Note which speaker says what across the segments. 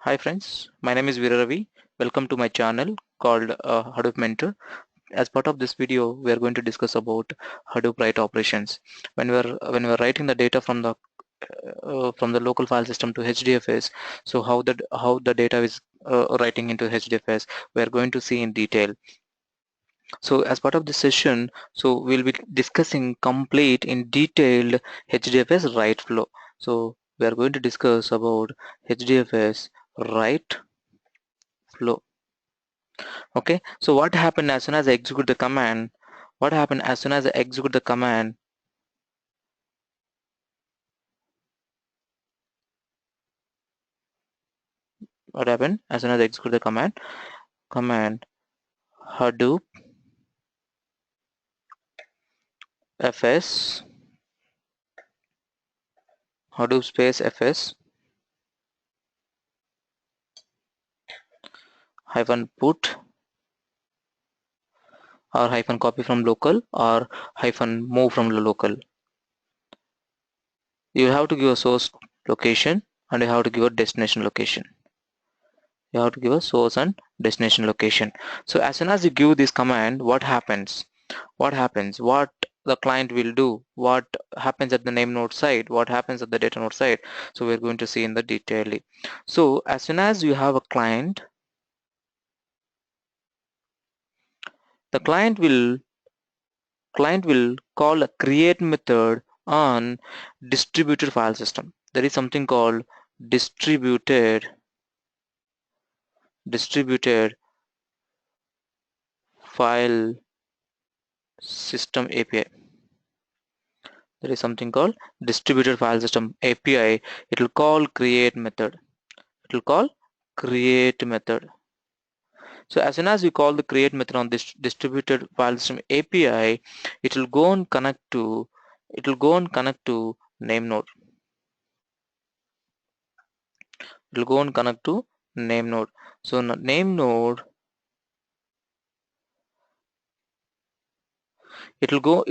Speaker 1: Hi friends, my name is Veera Ravi. Welcome to my channel called Hadoop Mentor. As part of this video, we are going to discuss about Hadoop write operations. When we're writing the data from the local file system to HDFS, so how the data is writing into HDFS, we are going to see in detail. So as part of this session, so we'll be discussing complete in detailed HDFS write flow. So we are going to discuss about HDFS write flow. Okay, so what happened as soon as I execute the command? What happened as soon as I execute the command? What happened as soon as I execute the command? Command Hadoop fs Hadoop space fs hyphen put or hyphen copy from local or hyphen move from the local. You have to give a source location and you have to give a destination location. You have to give a source and destination location. So as soon as you give this command, what happens? What the client will do, what happens at the name node side, what happens at the data node side. So we're going to see in the detail. So as soon as you have a client, the client will call a create method on distributed file system. There is something called distributed file system API. There is something called distributed file system API. It will call create method. It will call create method. So as soon as we call the create method on this distributed file system API, it will go and connect to NameNode. It will go and connect to NameNode. So NameNode, it will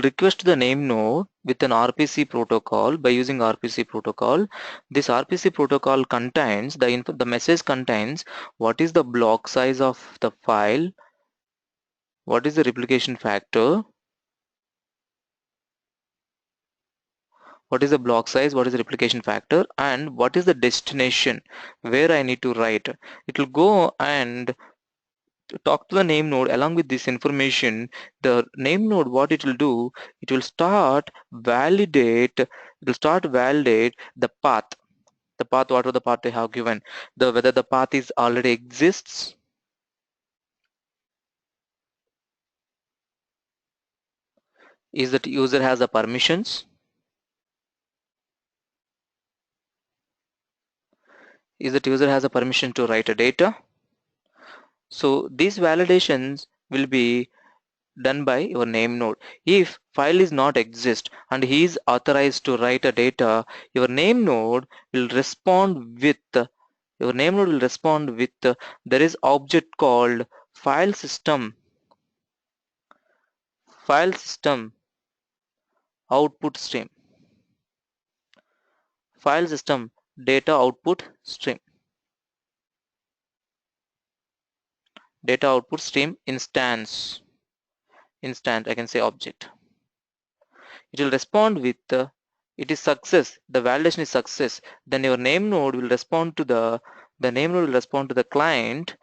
Speaker 1: request the name node with an RPC protocol. By using RPC protocol, this RPC protocol contains the message contains what is the block size of the file, what is the replication factor, what is the block size, what is the replication factor, and what is the destination where I need to write. It will go and talk to the name node. Along with this information, the name node, what it will do, it will start validate the path, whatever the path they have given, whether the path is already exists, is that user has the permissions, is that user has a permission to write a data. So these validations will be done by your name node. If file is not exist and he is authorized to write a data, your name node will respond with there is object called file system output stream, file system data output stream, instance, I can say object. It will respond with it is success, the validation is success. Then your name node will respond to the name node will respond to the client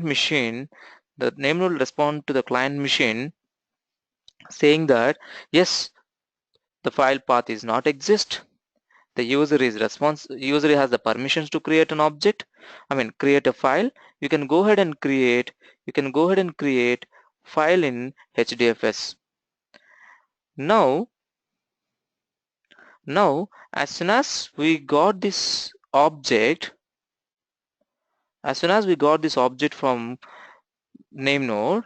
Speaker 1: machine. The name node will respond to the client machine saying that yes, the file path is not exist. The user has the permissions to create an object, create a file. You can go ahead and create file in HDFS. Now as soon as we got this object from name node,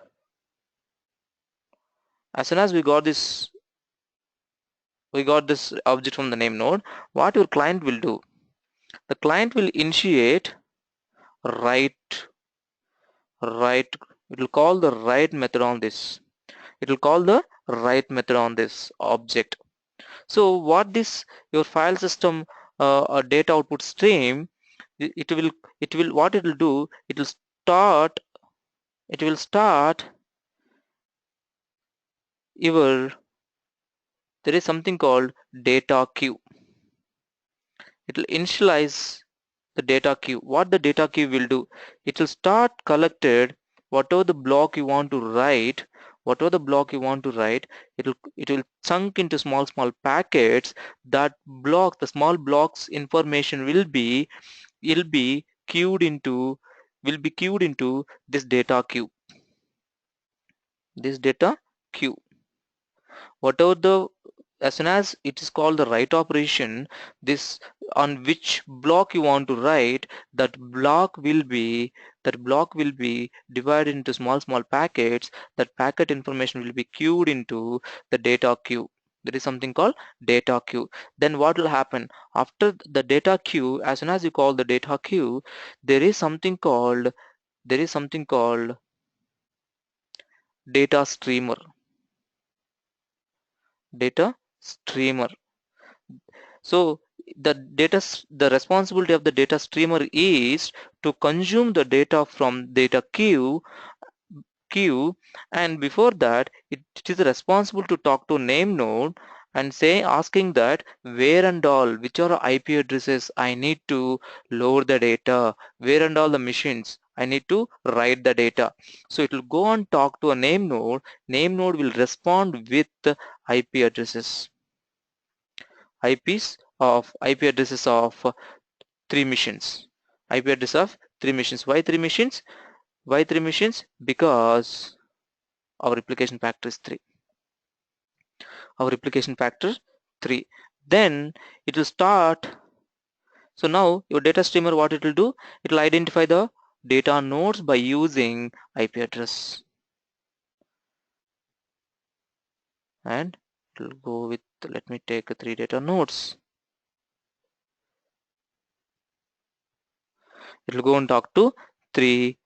Speaker 1: as soon as we got this object from the name node, what your client will do, the client will initiate write write it will call the write method on this object. So what this your file system data output stream, it will what it will do, start it will start your, there is something called data queue. It will initialize the data queue. What the data queue will do, it will start collected whatever the block you want to write, whatever the block you want to write, it will chunk into small packets. That block, the small blocks information will be queued into, this data queue, this data queue. Whatever the, as soon as it is called the write operation, this, on which block you want to write, that block will be divided into small packets. That packet information will be queued into the data queue. There is something called data queue. Then what will happen after the data queue? As soon as you call the data queue, there is something called, data streamer. Data streamer. So the responsibility of the data streamer is to consume the data from data queue, and before that it is responsible to talk to name node and say, asking that where and all, which are IP addresses I need to load the data, where and all the machines I need to write the data. So it will go and talk to a name node. Name node will respond with the IP addresses, IP addresses of three machines. IP address of three machines. Why three machines? Why three machines? Because our replication factor is 3. Our replication factor 3. Then it will start. So now your data streamer, what it will do? It will identify the data nodes by using IP address, and it will go with, let me take 3 data nodes. It will go and talk to three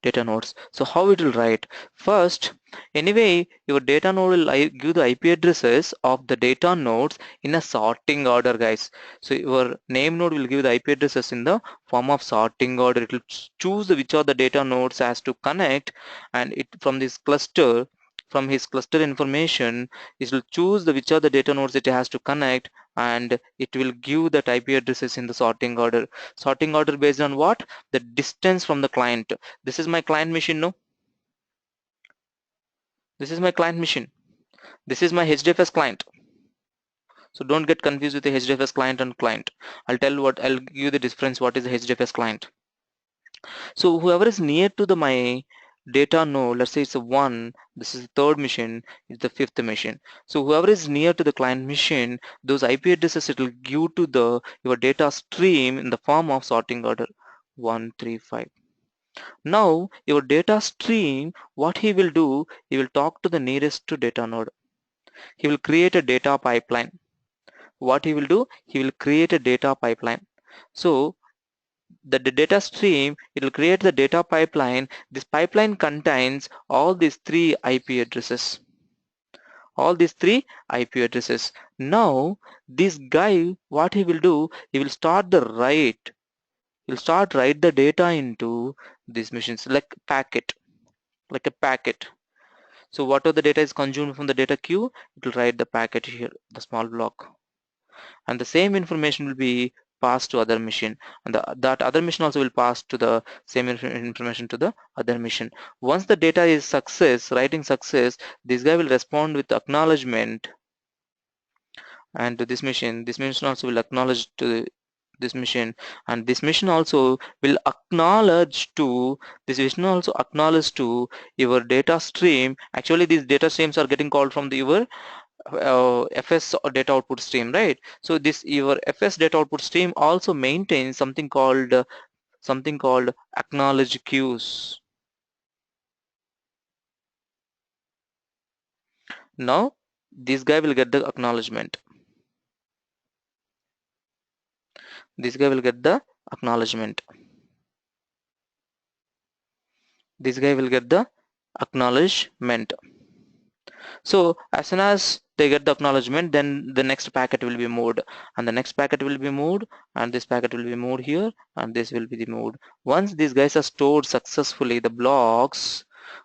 Speaker 1: data nodes. So how it will write? First, anyway, your data node will give the IP addresses of the data nodes in a sorting order, guys. So your name node will give the IP addresses in the form of sorting order. It will choose which are the data nodes has to connect, and it from this cluster, from his cluster information, it will choose the which are the data nodes it has to connect, and it will give that IP addresses in the sorting order. Sorting order based on what? The distance from the client. This is my client machine, no? This is my client machine. This is my HDFS client. So don't get confused with the HDFS client and client. I'll give you the difference. What is the HDFS client? So whoever is near to the my data node, let's say it's a 1, this is the third machine, it's the fifth machine. So whoever is near to the client machine, those IP addresses it will give to the your data stream in the form of sorting order 1, 3, 5. Now your data stream, what he will do, he will talk to the nearest to data node. He will create a data pipeline. What he will do, he will create a data pipeline. So the data stream, it will create the data pipeline. This pipeline contains all these 3 IP addresses. All these 3 IP addresses. Now this guy, what he will do, he will start the write. He'll start write the data into these machines like packet, like a packet. So whatever the data is consumed from the data queue, it will write the packet here, the small block. And the same information will be passed to other machine, and that other machine also will pass to the same information to the other machine. Once the data is success, writing success, this guy will respond with acknowledgement, and to this machine also will acknowledge to this machine, and this machine also will acknowledge to your data stream. Actually these data streams are getting called from the your FS or data output stream, right? So this your FS data output stream also maintains something called acknowledge queues. Now this guy will get the acknowledgement. This guy will get the acknowledgement. This guy will get the acknowledgement. So as soon as they get the acknowledgement, then the next packet will be moved, and the next packet will be moved, and this packet will be moved here, and this will be the moved. Once these guys are stored successfully, the blocks,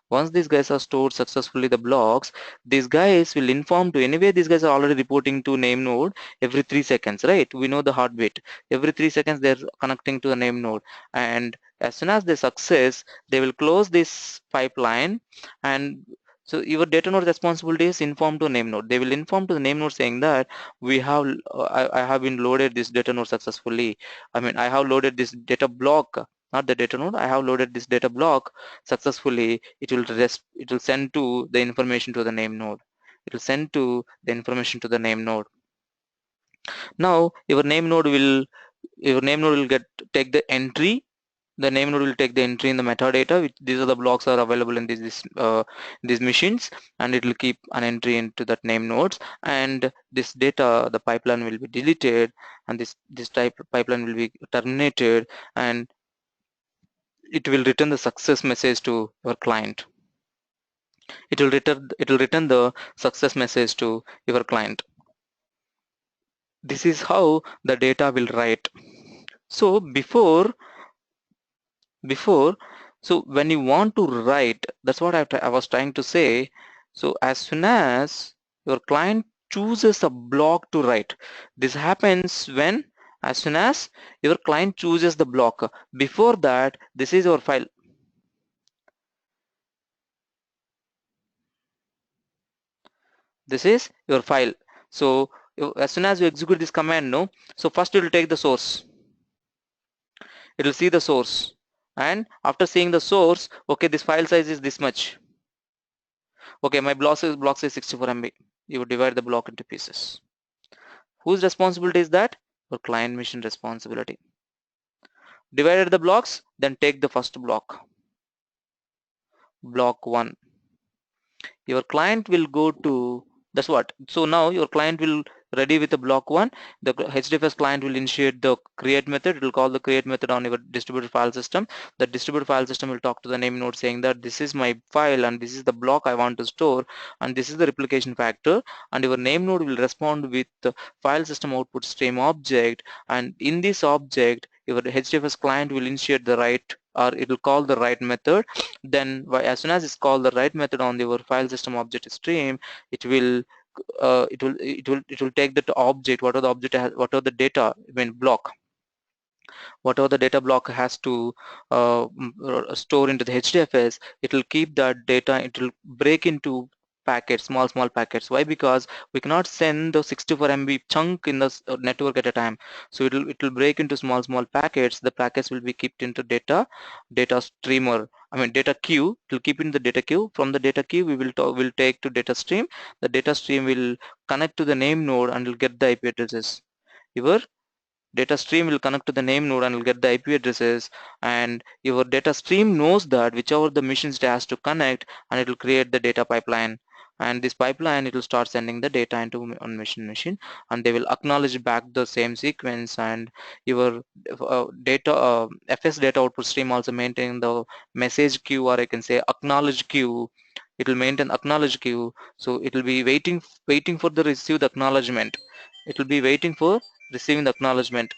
Speaker 1: once these guys are stored successfully, the blocks, these guys will inform to, anyway these guys are already reporting to name node every 3 seconds, right? We know the heartbeat. Every 3 seconds they're connecting to the name node, and as soon as they success, they will close this pipeline. And so your data node responsibility is inform to name node. They will inform to the name node saying that we have I have been loaded this data node successfully. I mean, I have loaded this data block, not the data node. I have loaded this data block successfully. It will send to the information to the name node. It will send to the information to the name node. Now your name node will get take the entry. The name node will take the entry in the metadata, which these are the blocks are available in these machines, and it will keep an entry into that name nodes, and this data, the pipeline will be deleted, and this type pipeline will be terminated, and it will return the success message to your client. It will return the success message to your client. This is how the data will write. So before so when you want to write, that's what I was trying to say. So as soon as your client chooses a block to write, this happens when, as soon as your client chooses the block. Before that, this is your file, this is your file. So as soon as you execute this command, no, so first it will take the source, it will see the source, and after seeing the source, okay, this file size is this much. Okay, my block is 64 MB. You would divide the block into pieces. Whose responsibility is that? Your client machine responsibility. Divided the blocks, then take the first block, block 1. Your client will go to, that's what. So now your client will ready with the block 1. The hdfs client will initiate the create method. It will call the create method on your distributed file system. The distributed file system will talk to the name node saying that this is my file and this is the block I want to store, and this is the replication factor, and your name node will respond with the file system output stream object, and in this object your hdfs client will initiate the write, or it will call the write method. Then as soon as it's called the write method on your file system object stream, it will take that object, whatever the object has, whatever the data, I mean block, whatever the data block has to store into the HDFS, it will keep that data, it will break into packets, small packets. Why? Because we cannot send the 64 MB chunk in the network at a time. So it will break into small packets. The packets will be kept into data streamer, I mean data queue. It will keep in the data queue. From the data queue we will take to data stream. The data stream will connect to the name node and will get the IP addresses. Your data stream will connect to the name node and will get the IP addresses, and your data stream knows that whichever the machines it has to connect, and it will create the data pipeline, and this pipeline it will start sending the data into on machine, and they will acknowledge back the same sequence. And your data fs data output stream also maintain the message queue, or I can say acknowledge queue. It will maintain acknowledge queue, so it will be waiting for the receive the acknowledgement. It will be waiting for receiving the acknowledgement.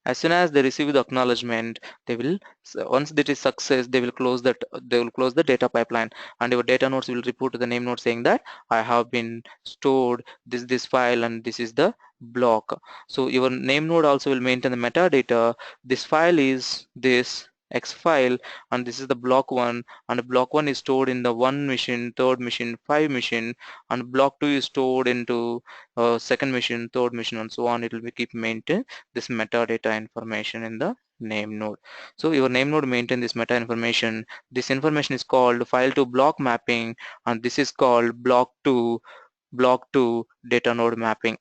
Speaker 1: As soon as they receive the acknowledgement, they will, so once that is success, they will close the data pipeline, and your data nodes will report to the name node saying that I have been stored this file and this is the block. So your name node also will maintain the metadata. This file is this X file, and this is the block 1, and block 1 is stored in the 1 machine, 3rd machine, 5 machine, and block 2 is stored into 2nd machine, 3rd machine, and so on. It will be keep maintain this metadata information in the name node. So your name node maintain this meta information. This information is called file to block mapping, and this is called block to data node mapping.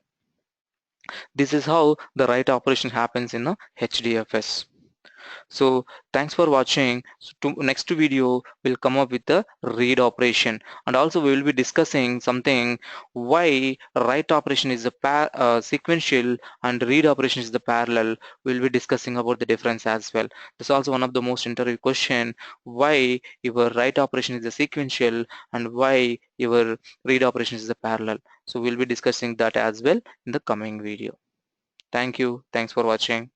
Speaker 1: This is how the write operation happens in a HDFS. So thanks for watching. So next video will come up with the read operation, and also we will be discussing something why write operation is the sequential and read operation is the parallel. We'll be discussing about the difference as well. This is also one of the most interview question, why your write operation is the sequential and why your read operation is the parallel. So we'll be discussing that as well in the coming video. Thank you. Thanks for watching.